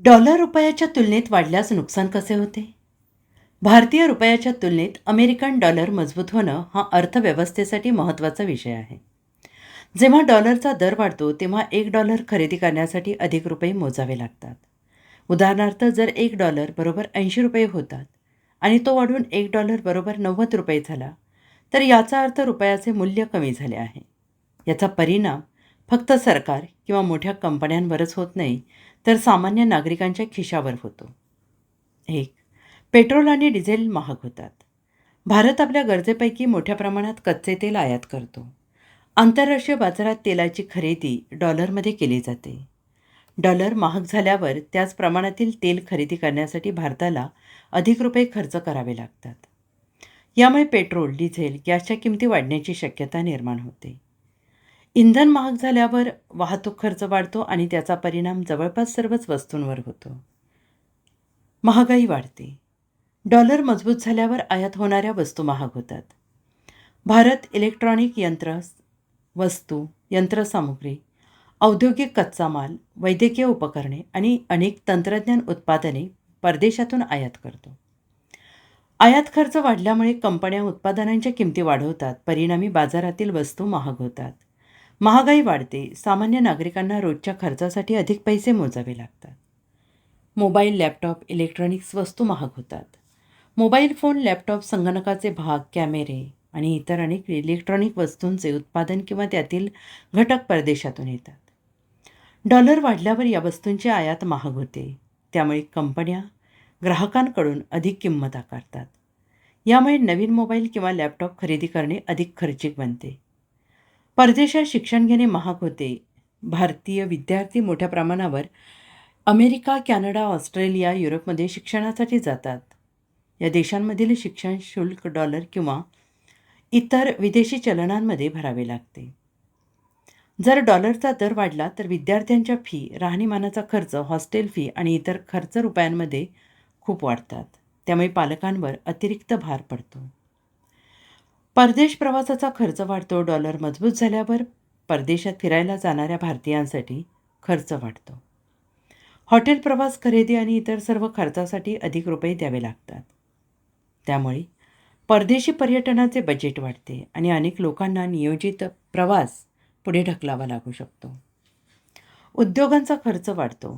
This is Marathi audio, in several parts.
डॉलर रुपयाच्या तुलनेत वाढल्यास नुकसान कसे होते? भारतीय रुपयाच्या तुलनेत अमेरिकन डॉलर मजबूत होणं हा अर्थव्यवस्थेसाठी महत्त्वाचा विषय आहे. जेव्हा डॉलरचा दर वाढतो तेव्हा $1 खरेदी करण्यासाठी अधिक रुपये मोजावे लागतात. उदाहरणार्थ जर $1 बरोबर ₹80 होतात आणि तो वाढून $1 बरोबर ₹90 झाला, तर याचा अर्थ रुपयाचे मूल्य कमी झाले आहे. याचा परिणाम फक्त सरकार किंवा मोठ्या कंपन्यांवरच होत नाही, तर सामान्य नागरिकांच्या खिशावर होतो. 1. पेट्रोल आणि डिझेल महाग होतात. भारत आपल्या गरजेपैकी मोठ्या प्रमाणात कच्चे तेल आयात करतो. आंतरराष्ट्रीय बाजारात तेलाची खरेदी डॉलरमध्ये केली जाते. डॉलर महाग झाल्यावर त्याच प्रमाणातील तेल खरेदी करण्यासाठी भारताला अधिक रुपये खर्च करावे लागतात. यामुळे पेट्रोल, डिझेल, गॅसच्या किमती वाढण्याची शक्यता निर्माण होते. इंधन महाग झाल्यावर वाहतूक खर्च वाढतो आणि त्याचा परिणाम जवळपास सर्वच वस्तूंवर होतो. महागाई वाढते. डॉलर मजबूत झाल्यावर आयात होणाऱ्या वस्तू महाग होतात. भारत इलेक्ट्रॉनिक वस्तू, यंत्रसामुग्री, औद्योगिक कच्चा माल, वैद्यकीय उपकरणे आणि अनेक तंत्रज्ञान उत्पादने परदेशातून आयात करतो. आयात खर्च वाढल्यामुळे कंपन्या उत्पादनांच्या किमती वाढवतात. परिणामी बाजारातील वस्तू महाग होतात. महागाई वाढते. सामान्य नागरिकांना रोजच्या खर्चासाठी अधिक पैसे मोजावे लागतात. मोबाईल, लॅपटॉप, इलेक्ट्रॉनिक्स वस्तू महाग होतात. मोबाईल फोन, लॅपटॉप, संगणकाचे भाग, कॅमेरे आणि इतर अनेक इलेक्ट्रॉनिक वस्तूंचे उत्पादन किंवा त्यातील घटक परदेशातून येतात. डॉलर वाढल्यावर या वस्तूंची आयात महाग होते. त्यामुळे कंपन्या ग्राहकांकडून अधिक किंमत आकारतात. यामुळे नवीन मोबाईल किंवा लॅपटॉप खरेदी करणे अधिक खर्चिक बनते. परदेशात शिक्षण घेणे महाग होते. भारतीय विद्यार्थी मोठ्या प्रमाणावर अमेरिका, कॅनडा, ऑस्ट्रेलिया, युरोपमध्ये शिक्षणासाठी जातात. या देशांमधील शिक्षण शुल्क डॉलर किंवा इतर विदेशी चलनांमध्ये भरावे लागते. जर डॉलरचा दर वाढला तर विद्यार्थ्यांच्या फी, राहणीमानाचा खर्च, हॉस्टेल फी आणि इतर खर्च रुपयांमध्ये खूप वाढतात. त्यामुळे पालकांवर अतिरिक्त भार पडतो. परदेश प्रवासाचा खर्च वाढतो. डॉलर मजबूत झाल्यावर परदेशात फिरायला जाणाऱ्या भारतीयांसाठी खर्च वाढतो. हॉटेल, प्रवास, खरेदी आणि इतर सर्व खर्चासाठी अधिक रुपये द्यावे लागतात. त्यामुळे परदेशी पर्यटनाचे बजेट वाढते आणि अनेक लोकांना नियोजित प्रवास पुढे ढकलावा लागू शकतो. उद्योगांचा खर्च वाढतो.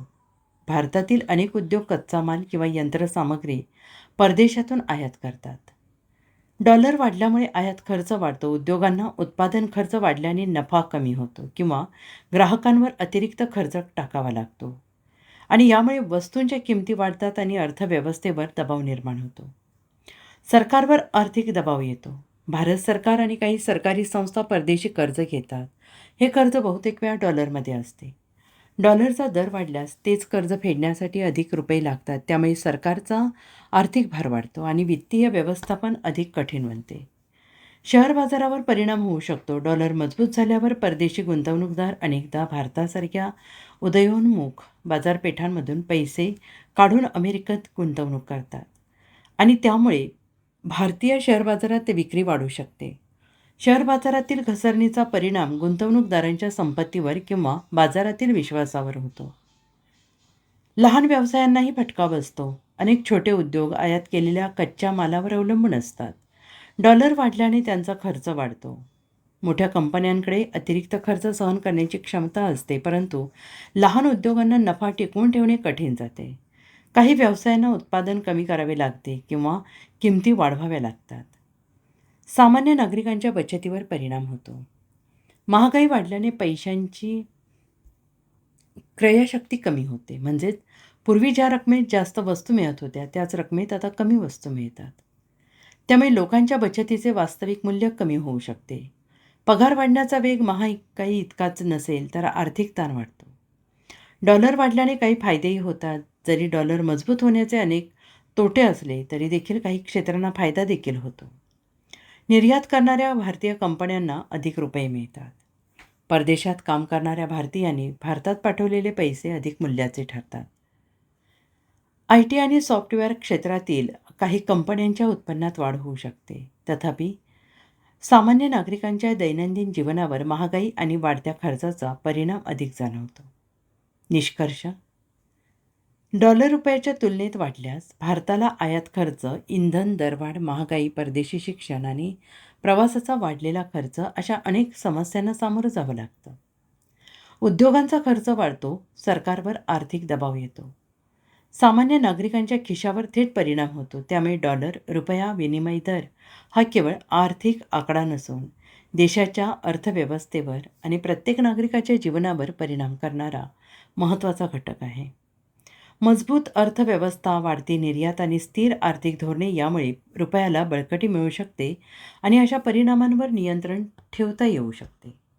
भारतातील अनेक उद्योग कच्चा माल किंवा यंत्रसामग्री परदेशातून आयात करतात. डॉलर वाढल्यामुळे आयात खर्च वाढतो. उद्योगांना उत्पादन खर्च वाढल्याने नफा कमी होतो किंवा ग्राहकांवर अतिरिक्त खर्च टाकावा लागतो आणि यामुळे वस्तूंच्या किमती वाढतात आणि अर्थव्यवस्थेवर दबाव निर्माण होतो. सरकारवर आर्थिक दबाव येतो. भारत सरकार आणि काही सरकारी संस्था परदेशी कर्ज घेतात. हे कर्ज बहुतेक वेळा डॉलरमध्ये असते. डॉलरचा दर वाढल्यास तेच कर्ज फेडण्यासाठी अधिक रुपये लागतात. त्यामुळे सरकारचा आर्थिक भार वाढतो आणि वित्तीय व्यवस्थापन अधिक कठीण बनते. शेअर बाजारावर परिणाम होऊ शकतो. डॉलर मजबूत झाल्यावर परदेशी गुंतवणूकदार अनेकदा भारतासारख्या उदयोन्मुख बाजारपेठांमधून पैसे काढून अमेरिकेत गुंतवणूक करतात आणि त्यामुळे भारतीय शेअर बाजारात विक्री वाढू शकते. शेअर बाजारातील घसरणीचा परिणाम गुंतवणूकदारांच्या संपत्तीवर किंवा बाजारातील विश्वासावर होतो. लहान व्यवसायांनाही फटका बसतो. अनेक छोटे उद्योग आयात केलेल्या कच्च्या मालावर अवलंबून असतात. डॉलर वाढल्याने त्यांचा खर्च वाढतो. मोठ्या कंपन्यांकडे अतिरिक्त खर्च सहन करण्याची क्षमता असते, परंतु लहान उद्योगांना नफा टिकवून ठेवणे कठीण जाते. काही व्यवसायांना उत्पादन कमी करावे लागते किंवा किमती वाढवाव्या लागतात. सामान्य नागरिकांच्या बचतीवर परिणाम होतो. महागाई वाढल्याने पैशांची क्रयशक्ती कमी होते. म्हणजेच पूर्वी ज्या रकमेत जास्त वस्तू मिळत होत्या त्याच रकमेत आता कमी वस्तू मिळतात. त्यामुळे लोकांच्या बचतीचे वास्तविक मूल्य कमी होऊ शकते. पगार वाढण्याचा वेग महागाई इतकाच नसेल तर आर्थिक ताण वाढतो. डॉलर वाढल्याने काही फायदेही होतात. जरी डॉलर मजबूत होण्याचे अनेक तोटे असले तरी देखील काही क्षेत्रांना फायदा देखील होतो. निर्यात करणाऱ्या भारतीय कंपन्यांना अधिक रुपये मिळतात. परदेशात काम करणाऱ्या भारतीयांनी भारतात पाठवलेले पैसे अधिक मूल्याचे ठरतात. IT आणि सॉफ्टवेअर क्षेत्रातील काही कंपन्यांच्या उत्पन्नात वाढ होऊ शकते. तथापि सामान्य नागरिकांच्या दैनंदिन जीवनावर महागाई आणि वाढत्या खर्चाचा परिणाम अधिक जाणवतो. निष्कर्ष: डॉलर रुपयाच्या तुलनेत वाढल्यास भारताला आयात खर्च, इंधन दरवाढ, महागाई, परदेशी शिक्षण आणि प्रवासाचा वाढलेला खर्च अशा अनेक समस्यांना सामोरं जावं लागतं. उद्योगांचा खर्च वाढतो, सरकारवर आर्थिक दबाव येतो. सामान्य नागरिकांच्या खिशावर थेट परिणाम होतो. त्यामुळे डॉलर रुपया विनिमय दर हा केवळ आर्थिक आकडा नसून देशाच्या अर्थव्यवस्थेवर आणि प्रत्येक नागरिकाच्या जीवनावर परिणाम करणारा महत्त्वाचा घटक आहे. मजबूत अर्थव्यवस्था, वाढती निर्यात आणि स्थिर आर्थिक धोरणे यामुळे रुपयाला बळकटी मिळू शकते आणि अशा परिणामांवर नियंत्रण ठेवता येऊ शकते.